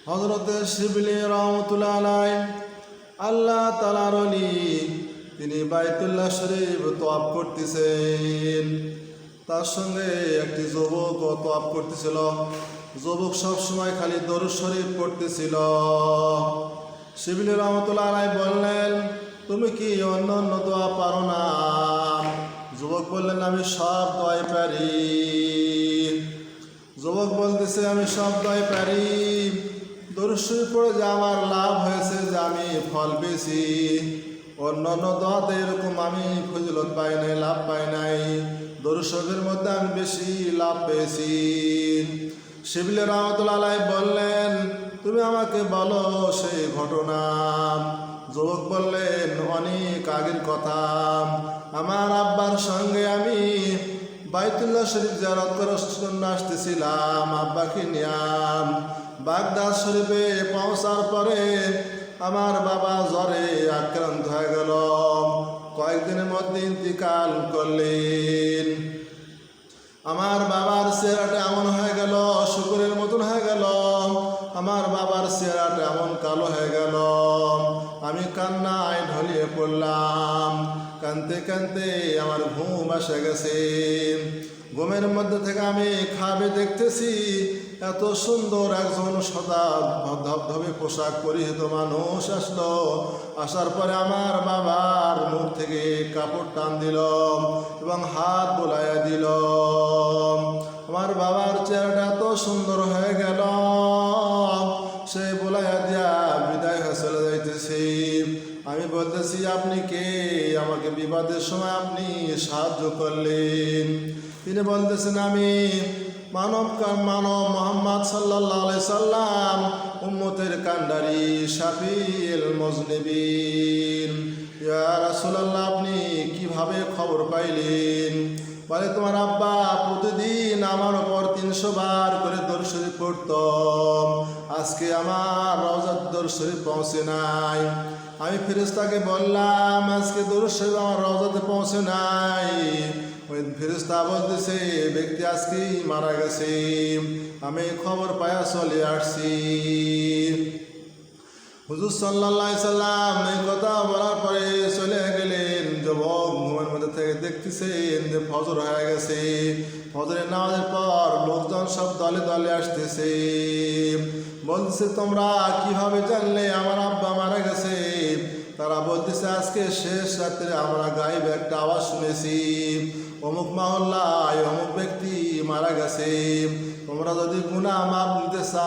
হযরত শিবলি রাহমাতুল্লাহ আলাইহি আল্লাহ তাআলার ওলি, তিনি বাইতুল্লাহ শরীফ তওয়াফ করতেছেন। তার সঙ্গে একটি যুবক তওয়াফ করতেছিল। যুবক সবসময় খালি দরুদ শরীফ পড়তেছিল। শিবলি রাহমাতুল্লাহ আলাইহি বললেন, তুমি কি অন্য অন্য দোয়া পারো না? যুবক বললেন, আমি সব দোয়াই পারি। যুবক বলতেছে, আমি সব দোয়াই পারি। দরুদ শরীফ পড়ে যে আমার লাভ হয়েছে যে আমি ফল পেয়েছি। অন্য অন্য দোয়াতে এরকম আমি ফজিলত পাই নাই, লাভ পাই নাই। দরুদ শরীফের মধ্যে আমি বেশি লাভ পেয়েছি। শিবলি রাহমাতুল্লাহ আলাইহি বললেন, তুমি আমাকে বলো সেই ঘটনা। যুবক বললেন, অনেক আগের কথা। আমার আব্বার সঙ্গে আমি বাইতুল্লাহ শরীফ জিয়ারত করার জন্য আসতেছিলাম আব্বাকে নিয়াম। বাগদাদ শরীফে পৌঁছার পরে আমার বাবা জ্বরে আক্রান্ত হয়ে গেল। কয়েকদিনের মধ্যে ইন্তিকাল করলেন। আমার বাবার চেহারাটা এমন হয়ে গেল, শুকরের মতন হয়ে গেল। আমার বাবার চেহারাটা এমন কালো হয়ে গেল। আমি কান্নায় ঢলিয়ে পড়লাম। কানতে কানতে আমার ঘুম এসে গেছে। ঘুমের মধ্যে থেকে আমি খাবে দেখতেছি, এত সুন্দর একজন সদা ধবধবে পোশাক পরিহিত মানুষ আসলো। আসার পরে আমার বাবার মুখ থেকে কাপড় টান দিল এবং হাত বোলাইয়া দিল। আমার বাবার চেহারাটা এত সুন্দর হয়ে গেল, সে বোলাইয়া দিয়া বিদায় হয়ে চলে যাইতেছি। আমি বলতেছি, আপনি কে? আমাকে বিপদের সময় আপনি সাহায্য করলেন। তিনি বলতেছেন, আমি মানব মুহাম্মদ সাল্লাল্লাহু আলাইহি সাল্লাম, উম্মতের কান্ডারি, শাফিউল মুজনিবিন। ইয়া রাসূলুল্লাহ, আপনি কিভাবে খবর পাইলেন? বলে, তোমার আব্বা প্রতিদিন আমার ওপর 300 বার করে দরুদ শরীফ পড়ত। আজকে আমার রওজার দরুদ শরীফ পৌঁছে নাই। আমি ফেরেশতাকে বললাম, আজকে দরুদ শরীফ আমার রওজাতে পৌঁছে নাই। ওই ফেরেশতা বলতেছে, ব্যক্তি আজকেই মারা গেছে। আমি খবর পায়া চলে আসছি। হুজুর সাল্লাল্লাহু আলাইহি সাল্লাম এই কথা বলার পরে চলে গেলেন। যুবক ঘুমের মধ্যে থেকে দেখতেছেন যে ফজর হয়ে গেছে। ফজরের নামাজের পর লোকজন সব দলে দলে আসতেছে। বলতেছে, তোমরা কিভাবে জানলে আমার আব্বা মারা গেছে? তারা বলতেছে, আজকে শেষ রাত্রে আমরা গায়েবে একটা আওয়াজ শুনেছি, অমুক মহল্লায় অমুক ব্যক্তি মারা গেছে। তোমরা যদি গুনাহ মাফ নিতে চাও